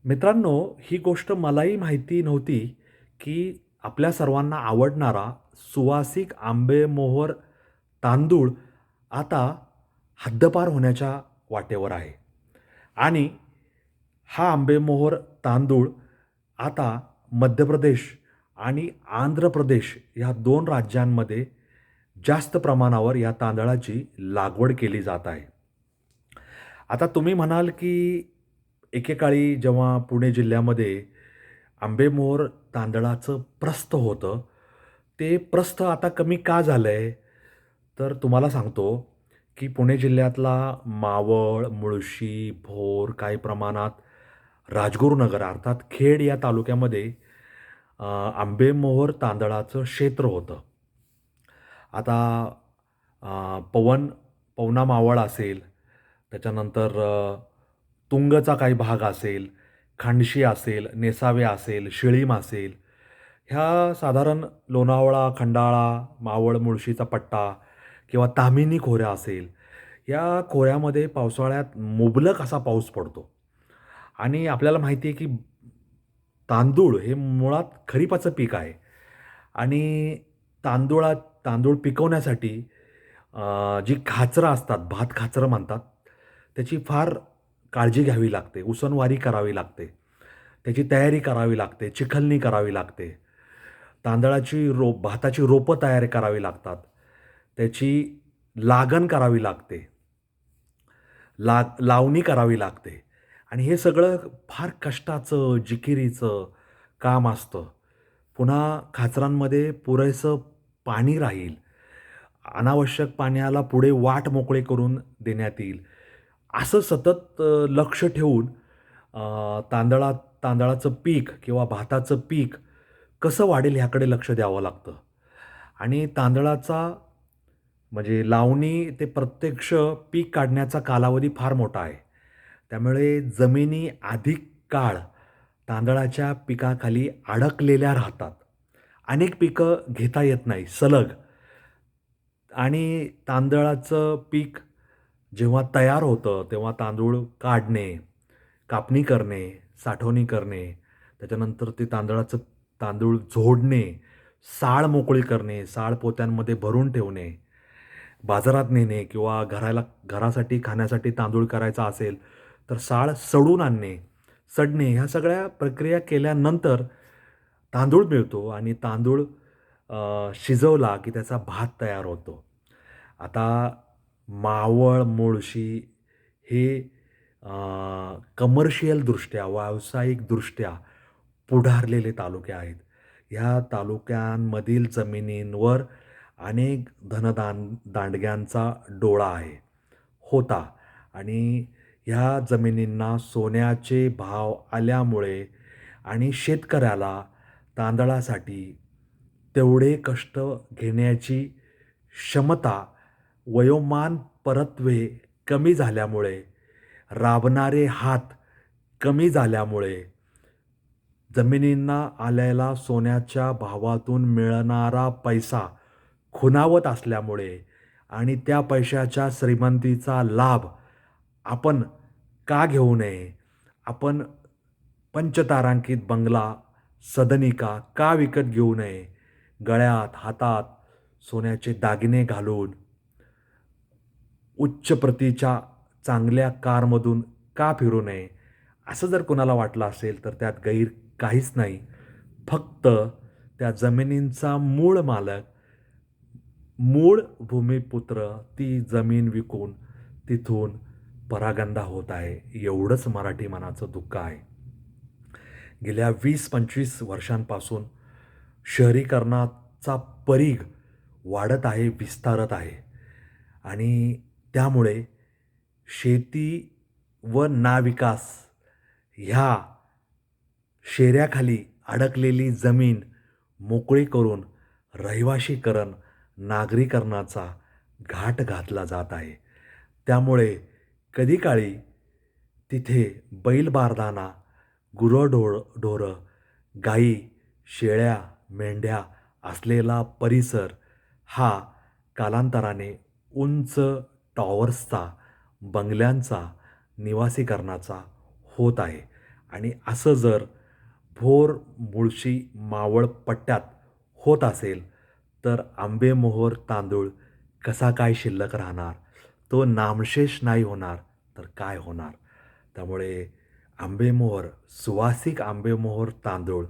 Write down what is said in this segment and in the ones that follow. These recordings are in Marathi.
मित्रांनो, ही गोष्ट मलाही माहिती नव्हती, की आपल्या सर्वांना आवडणारा सुवासिक आंबेमोहोर तांदूळ आता हद्दपार होण्याच्या वाटेवर आहे. आणि हा आंबेमोहोर तांदूळ आता मध्य प्रदेश आणि आंध्र प्रदेश या 2 राज्यांमध्ये जास्त प्रमाणावर या तांदळाची लागवड केली जात आहे. आता तुम्ही म्हणाल, की एकेकाळी जेव्हा पुणे जिल्ह्यामध्ये आंबेमोहोर तांदळाचं प्रस्थ होतं, ते प्रस्थ आता कमी का झालंय? तर तुम्हाला सांगतो, की पुणे जिल्ह्यातला मावळ, मुळशी, भोर, काही प्रमाणात राजगुरुनगर अर्थात खेड या तालुक्यामध्ये आंबेमोहोर तांदळाचं क्षेत्र होतं. आता पवना मावळ असेल, त्याच्यानंतर तुंगचा काही भाग असेल, खांडशी असेल, नेसावे असेल, शिळीम असेल, ह्या साधारण लोणावळा, खंडाळा, मावळ, मुळशीचा पट्टा किंवा ताम्हिणी खोरा असेल, या खोऱ्यामध्ये पावसाळ्यात मुबलक असा पाऊस पडतो. आणि आपल्याला माहिती आहे की तांदूळ हे मुळात खरीपाचं पीक आहे आणि तांदूळा तांदूळ पिकवण्यासाठी जी खाचरं असतात, भात खाचरं म्हणतात, त्याची फार काळजी घ्यावी लागते, उसनवारी करावी लागते. त्याची तयारी करावी लागते, चिखलणी करावी लागते. भाताची रोपं तयार करावी लागतात. त्याची लागण करावी लागते. लावणी करावी लागते आणि हे सगळं फार कष्टाचं, जिकिरीचं काम असतं. पुन्हा खाचरांमध्ये पुरेसं पाणी राहील. अनावश्यक पाण्याला पुढे वाट मोकळी करून देण्यात येईल. असं सतत लक्ष ठेवून तांदळाचं पीक किंवा भाताचं पीक कसं वाढेल ह्याकडे लक्ष द्यावं लागतं. आणि तांदळाचा म्हणजे लावणी ते प्रत्यक्ष पीक काढण्याचा कालावधी फार मोठा आहे. त्यामुळे जमिनी अधिक काळ तांदळाच्या पिकाखाली अडकलेल्या राहतात. अनेक पिकं घेता येत नाही सलग आणि तांदळाचं पीक जेव्हा तयार होतं, तेव्हा तांदूळ काढणे, कापणी करणे, साठवणी करणे, त्याच्यानंतर ते तांदूळ झोडणे, साळ मोकळी करणे, साळ पोत्यांमध्ये भरून ठेवणे, बाजारात नेणे किंवा घरासाठी खाण्यासाठी तांदूळ करायचा असेल, तर साळ सडून आणणे, सडणे ह्या सगळ्या प्रक्रिया केल्यानंतर तांदूळ मिळतो आणि तांदूळ शिजवला की त्याचा भात तयार होतो. आता मावळ, मुळशी हे कमर्शियलदृष्ट्या, व्यावसायिकदृष्ट्या पुढारलेले तालुके आहेत. ह्या तालुक्यांमधील जमिनींवर अनेक दांडग्यांचा डोळा आहे, होता आणि ह्या जमिनींना सोन्याचे भाव आल्यामुळे आणि शेतकऱ्याला तांदळासाठी तेवढे कष्ट घेण्याची क्षमता, वयोमान परत्वे कमी झाल्यामुळे, राबणारे हात कमी झाल्यामुळे, जमिनींना आलेला सोन्याच्या भावातून मिळणारा पैसा खुणावत असल्यामुळे आणि त्या पैशाच्या श्रीमंतीचा लाभ आपण का घेऊ नये? आपण पंचतारांकित बंगला, सदनिका का विकत घेऊ नये? गळ्यात, हातात सोन्याचे दागिने घालून उच्च प्रतीच्या चांगल्या कारमधून का फिरू नये? असं जर कोणाला वाटलं असेल तर त्यात गैर काहीच नाही. फक्त त्या जमिनींचा मूळ मालक, मूळ भूमिपुत्र ती जमीन विकून तिथून परागंदा होत आहे, एवढंच मराठी मनाचं दुःख आहे. गेल्या 20-25 वर्षांपासून शहरीकरणाचा परीघ वाढत आहे, विस्तारत आहे आणि त्यामुळे शेती व नाविकास ह्या शेऱ्याखाली अडकलेली जमीन मोकळी करून रहिवाशीकरण, नागरीकरणाचा घाट घातला जात आहे. त्यामुळे कधीकाळी तिथे बैल बारदाना, ढोरं, गाई, शेळ्या, मेंढ्या असलेला परिसर हा कालांतराने उंच टॉवर्सचा, बंगल्यांचा, निवासीकरणाचा होत आहे आणि असं जर भोर मुळशी मावळ पट्ट्यात होत असेल तर आंबेमोहोर तांदूळ कसा काय शिल्लक राहणार? तो नामशेष नाही होणार तर काय होणार? त्यामुळे आंबेमोहोर, सुवासिक आंबेमोहोर तांदूळ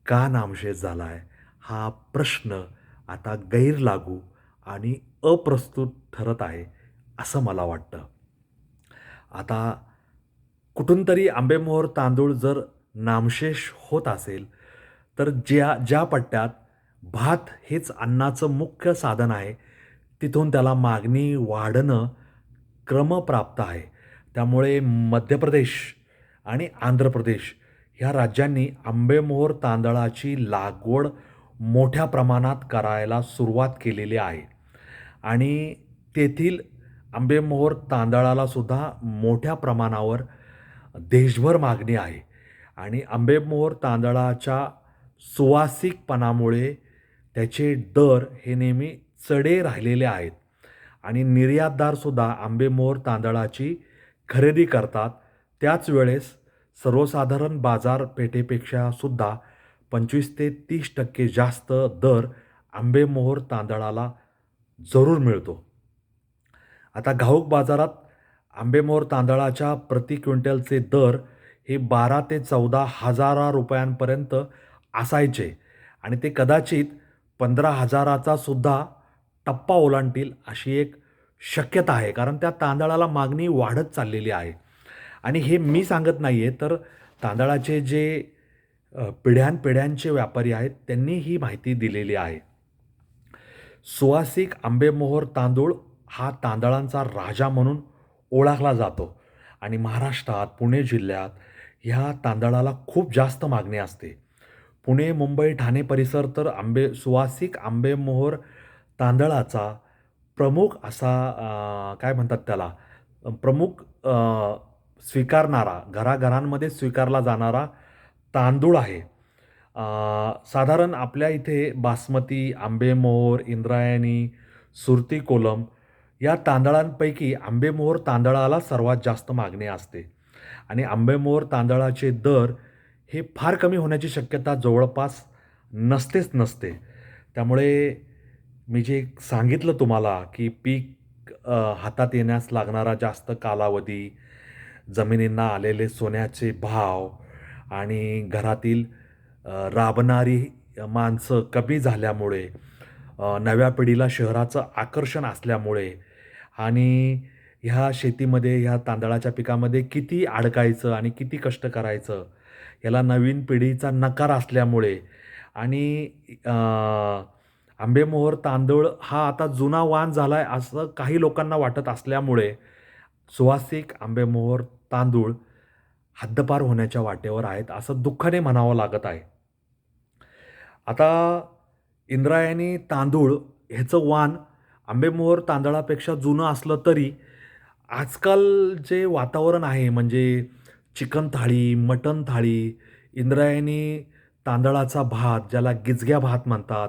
का नामशेष झाला आहे? हा प्रश्न आता गैरलागू आणि अप्रस्तुत ठरत आहे, असं मला वाटतं. आता कुठून तरी आंबेमोहोर तांदूळ जर नामशेष होत असेल, तर ज्या पट्ट्यात भात हेच अन्नाचं मुख्य साधन आहे, तिथून त्याला मागणी वाढणं क्रमप्राप्त आहे. त्यामुळे मध्य प्रदेश आणि आंध्र प्रदेश ह्या राज्यांनी आंबेमोहोर तांदळाची लागवड मोठ्या प्रमाणात करायला सुरुवात केलेली आहे. आणि तेथील आंबेमोहोर तांदळाला सुद्धा मोठ्या प्रमाणावर देशभर मागणी आहे. आणि आंबेमोहोर तांदळाच्या सुवासिकपणामुळे त्याचे दर हे नेहमी चढे राहिलेले आहेत. आणि निर्यातदारसुद्धा आंबेमोहोर तांदळाची खरेदी करतात. त्याच वेळेस सर्वसाधारण बाजारपेठेपेक्षा सुद्धा 25 ते 30% जास्त दर आंबेमोहोर तांदळाला जरूर मिळतो. आता घाऊक बाजारात आंबेमोहोर तांदळाच्या प्रति क्विंटलचे दर हे 12 ते 14,000 रुपयांपर्यंत असायचे आणि ते कदाचित 15,000चा सुद्धा टप्पा ओलांडतील अशी एक शक्यता आहे. कारण त्या तांदळाला मागणी वाढत चाललेली आहे. आणि हे मी सांगत नाही आहे, तर तांदळाचे जे पिढ्यानपिढ्यांचे व्यापारी आहेत त्यांनी ही माहिती दिलेली आहे. सुवासिक आंबेमोहोर तांदूळ हा तांदळांचा राजा म्हणून ओळखला जातो आणि महाराष्ट्रात पुणे जिल्ह्यात ह्या तांदळाला खूप जास्त मागणी असते. पुणे, मुंबई, ठाणे परिसर तर सुवासिक आंबेमोहोर तांदळाचा प्रमुख असा काय म्हणतात त्याला प्रमुख स्वीकारणारा घराघरांमध्ये स्वीकारला जाणारा तांदूळ आहे. साधारण आपल्या इथे बासमती, आंबेमोहोर, इंद्रायणी, सुरती कोलम या तांदळांपैकी आंबेमोहोर तांदळाला सर्वात जास्त मागणी असते. आणि आंबेमोहोर तांदळाचे दर हे फार कमी होण्याची शक्यता जवळपास नसतेच नसते. त्यामुळे मी जे सांगितलं तुम्हाला, की पीक हातात येण्यास लागणारा जास्त कालावधी, जमिनींना आलेले सोन्याचे भाव आणि घरातील राबणारी माणसं कमी झाल्यामुळे, नव्या पिढीला शहराचं आकर्षण असल्यामुळे आणि ह्या शेतीमध्ये, ह्या तांदळाच्या पिकामध्ये किती अडकायचं आणि किती कष्ट करायचं, याला नवीन पिढीचा नकार असल्यामुळे आणि आंबेमोहोर तांदूळ हा आता जुना वाण झाला आहे असं काही लोकांना वाटत असल्यामुळे सुवासिक आंबेमोहोर तांदूळ हद्दपार होण्याच्या वाटेवर आहेत, असं दुःखाने म्हणावं लागत आहे. आता इंद्रायणी तांदूळ ह्याचं वाण आंबेमोहोर तांदळापेक्षा जुनं असलं तरी आजकाल जे वातावरण आहे म्हणजे चिकन थाळी, मटण थाळी, इंद्रायणी तांदळाचा भात ज्याला गिचग्या भात म्हणतात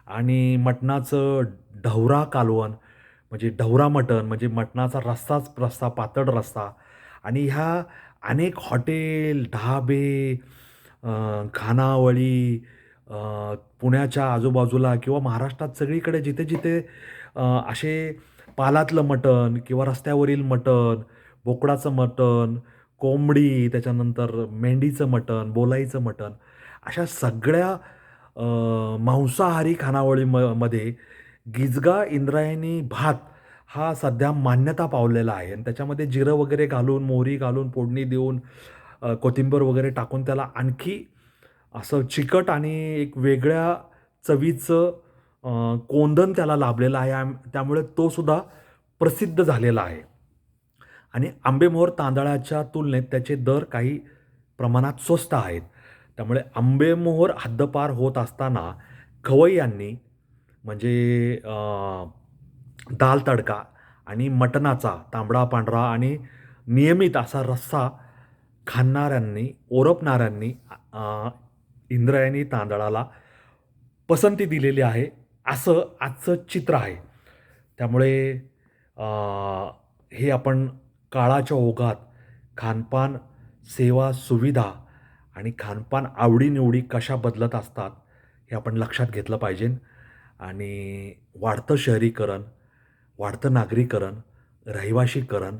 आणि मटणाचं ढवरा कालवण म्हणजे ढवरा मटण म्हणजे मटणाचा रस्साच रस्सा, पातळ रस्सा आणि ह्या अनेक हॉटेल, ढाबे, खानावळी पुण्याच्या आजूबाजूला किंवा महाराष्ट्रात सगळीकडे जिथे-जिथे असे पालातलं मटण किंवा रस्त्यावरील मटण, बोकडाचं मटण, कोंबडी, त्याच्यानंतर मेंढीचं मटण, बोलाईचं मटण, अशा सगळ्या मांसाहारी मध्ये गिचगा इंद्रायणी भात हा सध्या मान्यता पावलेला आहे आणि त्याच्यामध्ये जिरं वगैरे घालून, मोहरी घालून, फोडणी देऊन, कोथिंबीर वगैरे टाकून त्याला आणखी असं चिकट आणि एक वेगळ्या चवीचं कोंदण त्याला लाभलेलं आहे. त्यामुळे तो सुद्धा प्रसिद्ध झालेला आहे. आणि आंबेमोहोर तांदळाच्या तुलनेत त्याचे दर काही प्रमाणात स्वस्त आहेत. त्यामुळे आंबेमोहोर हद्दपार होत असताना खवय्यांनी म्हणजे दाल तडका आणि मटणाचा तांबडा-पांढरा आणि नियमित असा रस्सा खाणाऱ्यांनी, ओरपणाऱ्यांनी इंद्रायणी तांदळाला पसंती दिलेली आहे, असं आजचं चित्र आहे. त्यामुळे हे आपण काळाच्या ओघात खानपान सेवा, सुविधा आणि खानपान आवडीनिवडी कशा बदलत असतात, हे आपण लक्षात घेतलं पाहिजे. आणि वाढतं शहरीकरण, वाढतं नागरीकरण, रहिवासीकरण,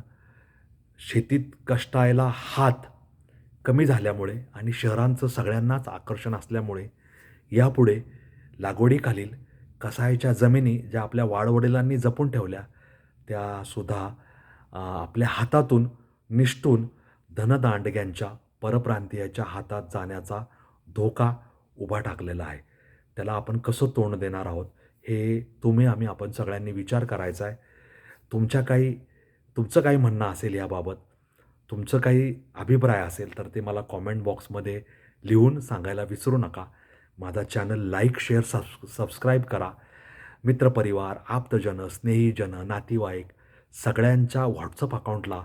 शेतीत कष्टायला हात कमी झाल्यामुळे आणि शहरांचं सगळ्यांनाच आकर्षण असल्यामुळे यापुढे लागवडीखालील कसाईच्या जमिनी ज्या आपल्या वाडवडिलांनी जपून ठेवल्या, त्यासुद्धा आपल्या हातातून निसटून धनदांडग्यांच्या, परप्रांतीयाच्या हातात जाण्याचा धोका उभा ठाकलेला आहे. त्याला आपण कसं तोंड देणार आहोत, हे आम्ही आपण सगळ्यांनी विचार करायचा आहे. तुमच्या काही तुमचं काही म्हणणं असेल याबाबत, तुमचं काही अभिप्राय असेल, तर ते मला कॉमेंट बॉक्समध्ये लिहून सांगायला विसरू नका. माझा चॅनल लाईक, शेअर, सबस्क्राईब करा. मित्रपरिवार, आप्तजन, स्नेहीजन, नातेवाईक सगळ्यांच्या व्हॉट्सअप अकाउंटला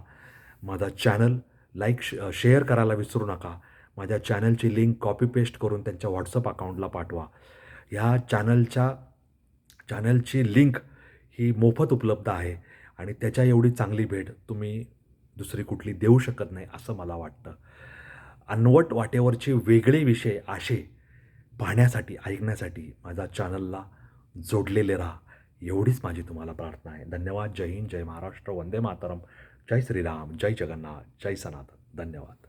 माझा चॅनल शेअर करायला विसरू नका. माझ्या चॅनलची लिंक कॉपी पेस्ट करून त्यांच्या व्हॉट्सअप अकाउंटला पाठवा. ह्या चॅनलची लिंक ही मोफत उपलब्ध आहे आणि त्याच्या एवढी चांगली भेट तुम्ही दुसरी कुठली देऊ शकत नाही असं मला वाटतं. अनवट वाटेवरचे वेगळे विषय असे पाहण्यासाठी, ऐकण्यासाठी माझ्या चॅनलला जोडलेले राहा. एवढीच माझी तुम्हाला प्रार्थना आहे. धन्यवाद. जय हिंद, जय महाराष्ट्र, वंदे मातरम, जय श्रीराम, जय जगन्नाथ, जय सनातन. धन्यवाद.